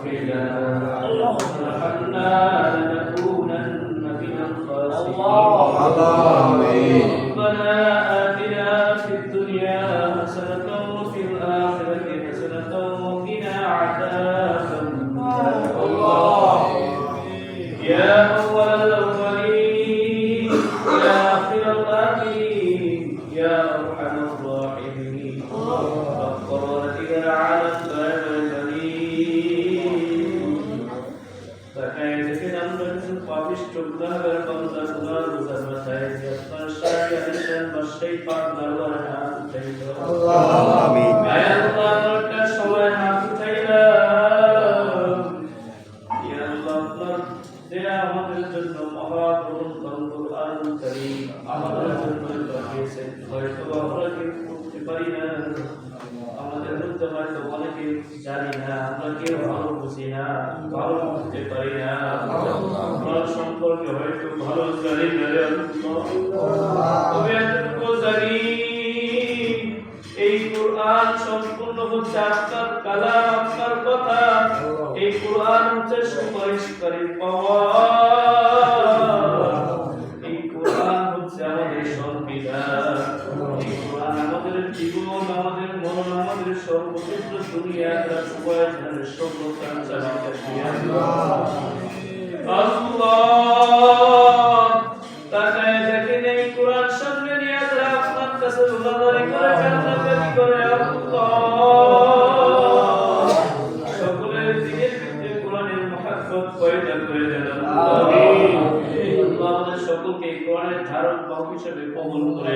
تغفر لنا وترحمنا لنكونن من الخاسرين. ربنا آتنا في الدنيا حسنة وفي الآخرة حسنة وقنا عذاب النار. يا أول الأولين يا آخر الآخرين يا أرحم الراحمين ربنا اغفر على জানি না, আমরা কেউ ভালো বুঝি না, ভালো বুঝতে পারি না, আমরা সম্পর্কে হয়তো ভালো জানি না। তবে এতটুকু জানি এই কোরআন সম্পূর্ণ হচ্ছে আপনার কালাম, আপনার কথা। এই কোরআন হচ্ছে সুপারিশকারী পাওয়ার। এই কোরআন হচ্ছে আমাদের সংবিধান। এই কোরআন আমাদের জীবন, আমাদের মন, আমাদের সর্বক্ষেত্র দুনিয়া সবাই জানে সর্বকাল আল্লাহ তাকায় দেখেন এই কোরআন সামনে নিয়ে যারা আপনার কাছে রোজাদারি করে কান্নাকাটি করে আল্লাহ সকলের দিনের ভিতরে কোরআনের মহব্বত পয়দা করে দেন আমিন। আল্লাহ আমাদের সকলকে কোরআনের ধারক বাহক হিসেবে কবুল করে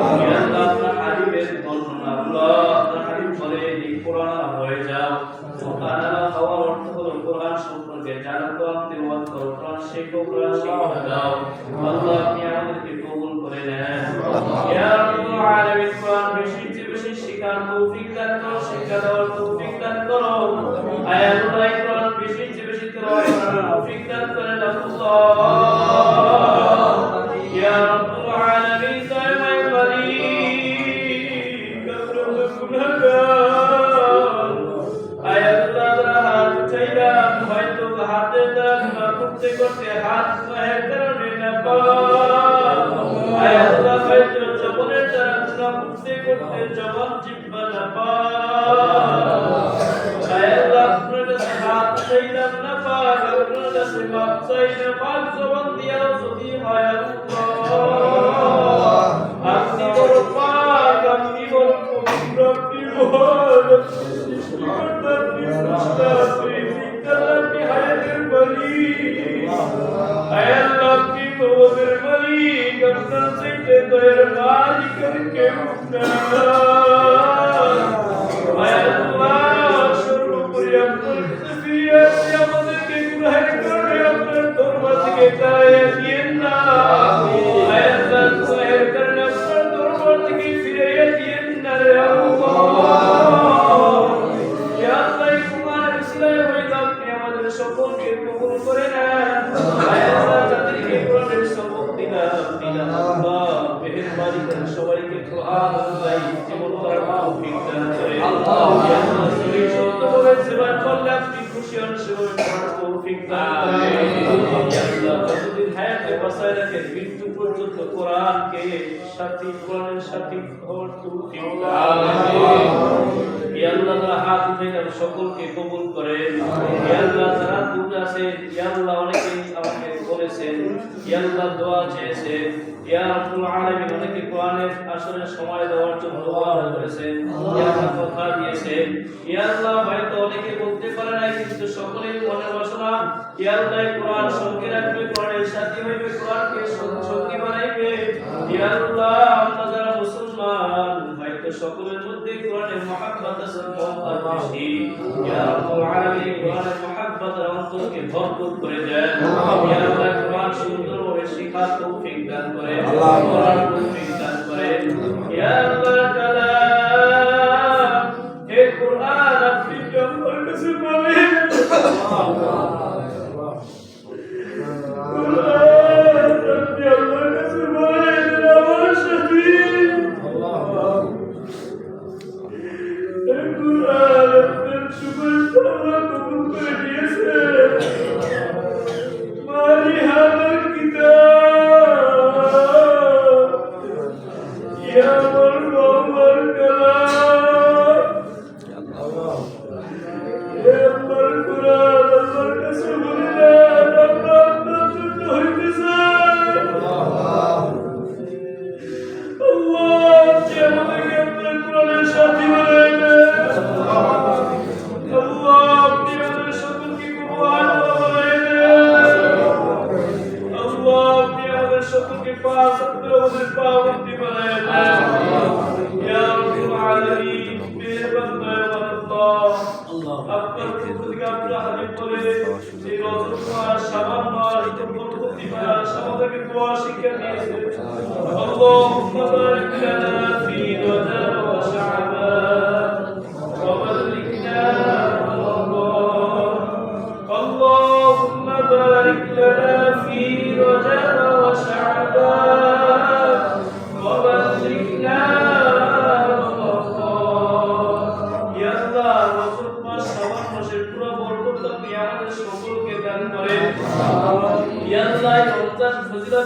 আমিন। আল্লাহ আপনার হাবিবের বর্ণনা আল্লাহ আপনার হাবিব বলে এই কোরআন হয়ে যাও। সুবহানাল্লাহ হওয়ার অর্থ হলো কোরআন সম্পর্কে জানো, কোরআন তেলাওয়াত করো, কোরআন শেখো, কোরআন শিক্ষা দাও। আল্লাহ আপনি আমাদেরকে কবুল করে নেন। ইয়া রাব্বুল আলামিন কোরআন বেশি বেশি শেখার তৌফিক দান করো, শিক্ষা দেওয়ার তৌফিক দান করো। আয়াতুল্লাহ কোরআন বেশি বেশি তেলাওয়াত করার তৌফিক দান করেন আল্লাহ। ইয়া রাব্বুল আলামিন দয়াময় মালিক আমরা গুনাহগার। আয়াতুল্লাহ হাত উঠাইলা হয়তো হাতে দাগ না করতে করতে হাত পায়ের কারণে না পাক। আয়াতুল্লাহ হয়তো জবনের দ্বারা গুনাহ করতে করতে জবান জিহ্বা না পাক। আয়াতুল্লাহ আপনার কাছে হাত উঠাইলাম না পাক, আপনার কাছে মাপ চাই না পাক, জবান দিয়াও যদি হয় আল্লাহ আপনি বড় পাক, আপনি বড় পবিত্র, আপনি মহান, সৃষ্টিকর্তা, আপনি স্রষ্টা, আপনি বিদ্যাতা, আপনি হায়াতের মালিক। আয় আল্লাহ আপনি তোমাদের মালিক, আপনার চাইতে দয়ার মালিক আর কেউ নাই। আয় আল্লাহ সর্বোপরি আপনার কাছে ফিরে আসি, আমাদেরকে গুনাহের কারণে আপনার দরবার থেকে তাড়িয়ে দিয়েন না। আয় আল্লাহ গুনাহের কারণে আপনার দরবার থেকে ফিরিয়ে দিয়েন না রে আল্লাহ। ইয়া আল্লাহ কুমার ইসলাম হইতে আপনি আমাদের সকলকে কবুল করে নেন। আয় আল্লাহ যাদেরকে কোরআনের সবক দিলাম আল্লাহ মেহেরবানি করে সবাইকে কোরআন অনুযায়ী জীবন করার তৌফিক দান করে আল্লাহ। ইয়া আল্লাহ সহি সত্যভাবে জীবন করলে আপনি খুশি হন, সেভাবে করার তৌফিক দান করে ইয়া আল্লাহ। যতদিন হায়াতে বাঁচায় রাখেন মৃত্যু পর্যন্ত কোরআনকে সাথী, কোরআনের সাথী হওয়ার তৌফিক দান করে ইয়া আল্লাহ। যারা হাত উঠাইলেন সকলকে কবুল করেন ইয়া আল্লাহ। যারা দূরে আছেন ইয়া আল্লাহ অনেকেই আমাকে বলেছেন ইয়া আল্লাহ দোয়া চেয়েছেন ইয়া রাব্বুল আলামিন, অনেকে কোরআনের আসরের সময় দেওয়ার জন্য দোয়া করেছেন ইয়া আল্লাহ, কথা দিয়েছেন ইয়া আল্লাহ। হয়তো অনেকে বলতে পারে না কিন্তু সকলেই মনের বাসনা ইয়া আল্লাহ কোরআন সঙ্গে রাখবে, কোরআনের সাথী হইবে, কোরআনকে সঙ্গী বানাইবে ইয়া আল্লাহ। আমরা যারা মুসলমান হয়তো সকলের মধ্যে কোরআনের মহব্বত আছে, মহব্বত বেশি ইয়া রাব্বুল আলামিন কোরআনের মহব্বত অন্তরকে ভরপুর করে দেন ইয়া আল্লাহ। কোরআন সুন্দরভাবে শেখার তৌফিক দান করে আল্লাহ, কোরআন তৌফিক দান করে ইয়া আল্লাহ। কালাম হে কোরআন আপনি আমার কাছে বলেন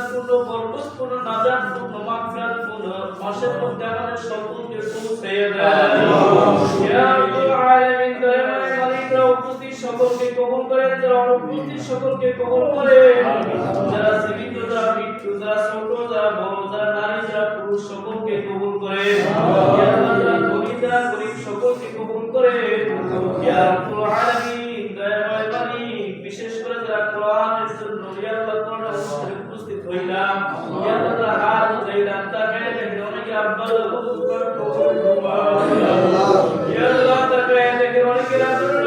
পূর্ণ বরকতপূর্ণ নাজাতপূর্ণ মাগফিরাতপূর্ণ মাসের মধ্যে আমাদের সকলকে পৌঁছাইয়া দেন ইয়া রাব্বুল আলামিন দয়াময় মালিক উপস্থিত সকলকে কবুল করেন যারা অনুপস্থিত সকলকে কবুল করেন যারা জীবিত যারা মৃত্যু যারা ছোট যারা বড় যারা নারী যারা পুরুষ সকলকে কবুল করেন ইয়া আল্লাহ যারা ধনী যারা গরীব সকলকে কবুল করেন ইয়া রাব্বুল আলামিন দয়াময় মালিক বিশেষ করে যারা কোরআনের জন্য ইয়া আল্লাহ কোরআনের অনুষ্ঠানে উপস্থিত হইলাম ইয়া আল্লাহ যারা হাত উঠাইলাম তাকে দেখে অনেকে আব্বা কবুল করেন ইয়া আল্লাহ তাকে দেখে অনেকে আব্বা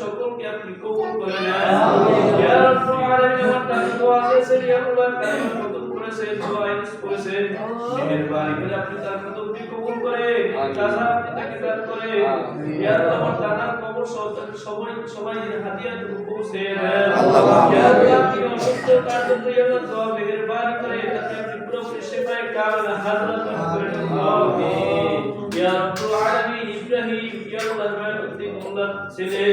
সকলকে আপনি কবুল করে নেন ইয়া রাব্বুল আলামিন আমার দোয়া করেছেন ইয়া আল্লাহ কারীম কবুল করেছেন দোয়া ইনস করেছেন মেহেরবানি করে আপনি তার কবুল কবুল করে কাজা আপনি তাকে দান করে ইয়া আল্লাহ আমার দানার কবর সবাই হাদিয়া পৌঁছে দেন ইয়া আল্লাহ আপনি অসুস্থ তার জন্য ইয়া আল্লাহ দোয়া মেহেরবানি করে তাকে আপনি পুরোপুরি শিফায়ে কামিলা হাজরাত করে দেন আমিন ইয়া রাব্বুল আলামিন ইব্রাহিম ইয়া আল্লাহ মাহমুদ্দিন মোল্লা ছেলে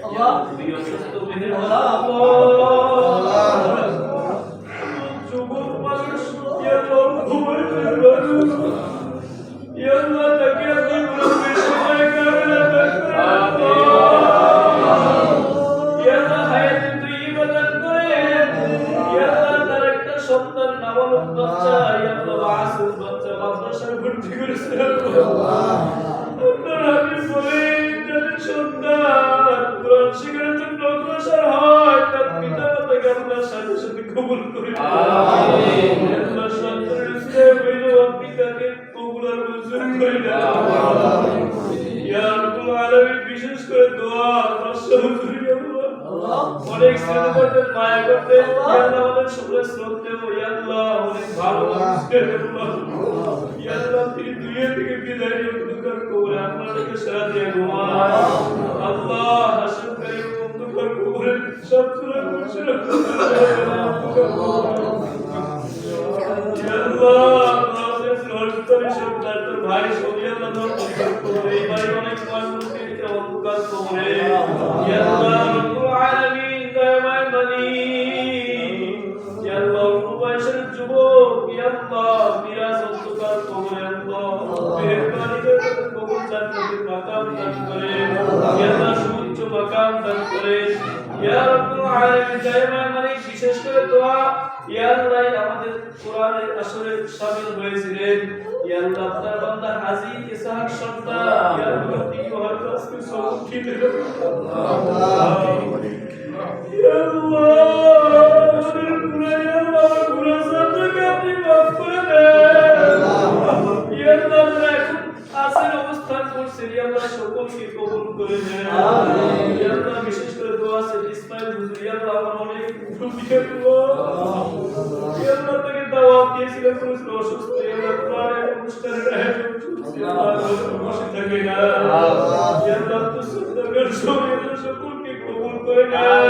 ইয়া তুমি অসুস্থ মেহেরবানি যুবক মানুষ ইয়া আল্লাহ ঘুমাইতে পারে ইয়া আল্লাহ তাকে আপনি পুরোপুরি শিফায়ে কামিলা দান করে ইয়া আল্লাহ হায়াতে তৈয়বা দান করে ইয়া আল্লাহ তার একটা সন্তান নাবালক বাচ্চা ইয়া আল্লাহ মাসুম বাচ্চা মাদ্রাসায় ভর্তি করেছে আল্লাহ আপনার হাবিব বলেন যাদের সন্তান কোরআন শিখার জন্য অগ্রসর হয় তার পিতা মাতাকে আপনার সাথে সাথে কবুল করে আমিন আল্লাহ সন্তানের ইসলাম হইল আপনি তাকে কবুল আর মঞ্জুর করে দেন ইয়া রাব্বুল আলামিন বিশেষ করে দোয়া মাশাআল্লাহ আল্লাহ অনেক স্নেহ করতেন মায়া করতেন ইয়া আল্লাহ আমাদের সকলের শ্রদ্ধেয় ইয়া আল্লাহ অনেক ভালো মানুষদের আল্লাহ ইয়া আল্লাহ তিনি দুনিয়া থেকে বিদায় নিয়ে অন্ধকার কবরে আপনাদেরকে সারা দিয়ে ঘুমান আল্লাহ হাসন করে অন্ধকার কবরে সব সুরা মুর্শিদ ইয়া আল্লাহ আমাদের নরস্তরি সন্তান তোর ভাই সবিয়া আল্লাহ অন্ধকার কবরে এই ভাই অনেক মানুষকে অন্ধকার কবরে ইয়া আল্লাহ রব্বুল আলামিন দয়াময় মালিক ইয়া আল্লাহ বয়সের যুবক ইয়া আল্লাহ মিরাজ অন্ধকার কবরে আল্লাহ মেহেরবানি করে কবর জান্নাতের মাকাম দান করে ইয়া আল্লাহ সুউচ্চ মাকাম দান করে ইয়া রাব্বুল আলামিন দয়াময় মালিক বিশেষ করে দোয়া ইয়া আল্লাহ আমাদের কোরআনের আসরে শামিল হয়েছিলেন ইয়া আল্লাহ আপনার বান্দা হাজী ইসহাক সন্তান ইয়া আল্লাহ তিনি হয়তো আজকে সবক খেতে আল্লাহ ইয়া আল্লাহ আমাদের গুনাহ গুনাহ সাথে আপনি মাফ করে দেন ইয়া আল্লাহ এখন আসেন অবস্থান করছেন ইয়া আল্লাহ সকলকে কবুল করে নেন আমিন ইয়া আল্লাহ বিশেষ করে দোয়া আছে ইসমাইল হুজুর ইয়া আল্লাহ আমার অনেক রুগী ইয়া আল্লাহ তাকে দাওয়াত দিয়েছিলেন করেছিল অসুস্থ ইয়া আল্লাহ কোরআনের অনুষ্ঠানের আয়োজন চলছে আল্লাহ বসে থাকে না ইয়া আল্লাহ তো সুন্দর সকলকে কবুল করে নেন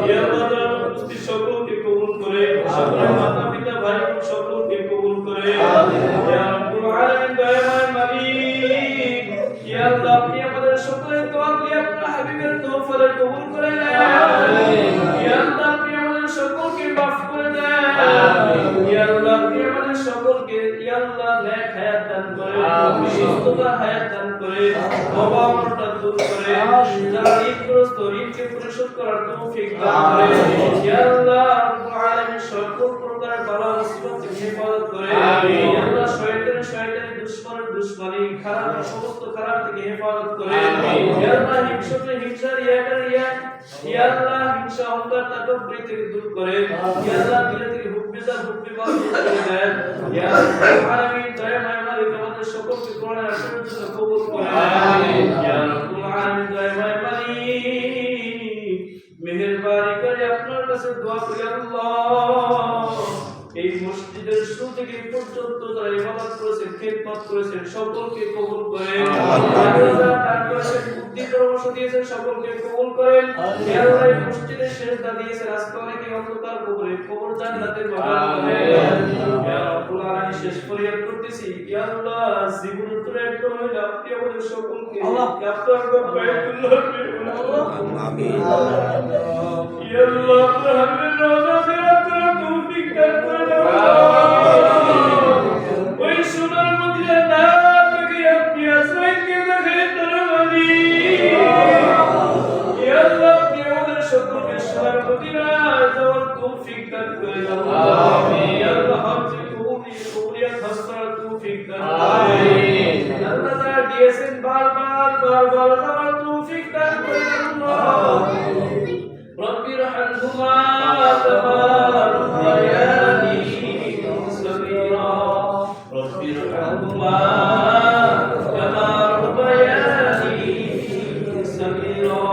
ইয়া আল্লাহ উপস্থিত সকলকে কবুল করে সকলের মাতা পিতা ভাই সকলকে কবুল করে ইয়া রাব্বুল আলামিন দয়াময় মালিক ইয়া আল্লাহ আপনি আমাদের সকলের দোয়াগুলি আপনার হাবিবের তওফালে কবুল করে নেন ইয়া আল্লাহ আপনি আমাদের সকলকে মাফ করে দেন ইয়া আল্লাহ আপনি আমাদের সকলকে ইয়া আল্লাহ নেক হায়াত দান করে সুস্থতা হায়াত দান করে অভাবটা দূর করে যারা ঋণগ্রস্ত ঋণকে পরিশোধ করার তৌফিক দান করে ইয়া আল্লাহ রাব্বুল আলামিন সকল প্রকার বালা মুসিবত থেকে হেফাজত করে আমিন ইয়া আল্লাহ শয়তানি দুশমনের দুশমনি খারাপ সমস্ত খারাপ থেকে হেফাজত করেন ইয়া আল্লাহ দিল থেকে হুব্বিজা হুব্বি বাদ করে দেন ইয়া রাব্বুল আলামিন দয়াময় মালিক আমাদের সকলকে কোরআনের আশীর্বাদ জন্য কবুল করেন আমিন ইয়া রাব্বুল আলামিন দয়াময় মালিক মেহেরবানি করে আপনার কাছে দোয়া করি আল্লাহ এই মসজিদের শুরু থেকে পর্যন্ত যারা ইবাদত করেছেন খেদমত করেছেন সকলকে কবুল করেন আল্লাহ দান করেছেন বুদ্ধি পরামর্শ দিয়েছেন সকলকে কবুল করেন ইয়া আল্লাহ এই মসজিদে সেজদা দিয়েছেন আজকে অনেকে অন্ধকার কবরে কবর জান্নাতের বাগান করেন ইয়া রাব্বুল আলামিন শেষ ফরিয়াদ করতেছি ইয়া আল্লাহ জীবনের তোরে একদম হইল আপনি আমাদের সকলকে আপনার বাইতুল্লাহ আমিন ইয়া আল্লাহ আপনার রওজা জিয়ারতের তৌফিক দান করুন ওই সোনার মদিনার নাম থেকে আপনি আসমানকে দেখেন তরবারি ইয়া আল্লাহ আপনি আমাদের সকলকে সোনার মদিনায় যাওয়ার তৌফিক দান করুন আমিন ইয়া আল্লাহ আপনি কবুলিয়াত হাসনার তৌফিক দান করুন আল্লাহ তাআলা দিয়েছেন বারবার যাওয়ার তৌফিক দান করুন আল্লাহ رب ارحمهما كما ربياني صغيرا رب ارحمهما كما ربياني صغيرا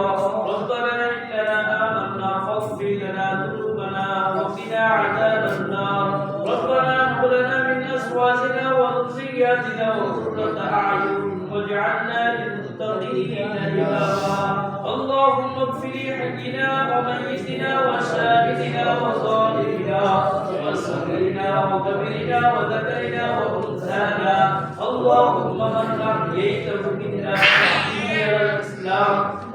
ربنا إننا آمنا فاغفر لنا ذنوبنا وقنا عذاب النار ربنا هب لنا من أزواجنا وذرياتنا قرة أعين واجعلنا للمتقين إماما اللهم اغفر لحينا وميتنا وشاهدنا وظالمنا وصغيرنا وكبيرنا وذكرنا وانثانا اللهم من احييته منا فاحيه على الاسلام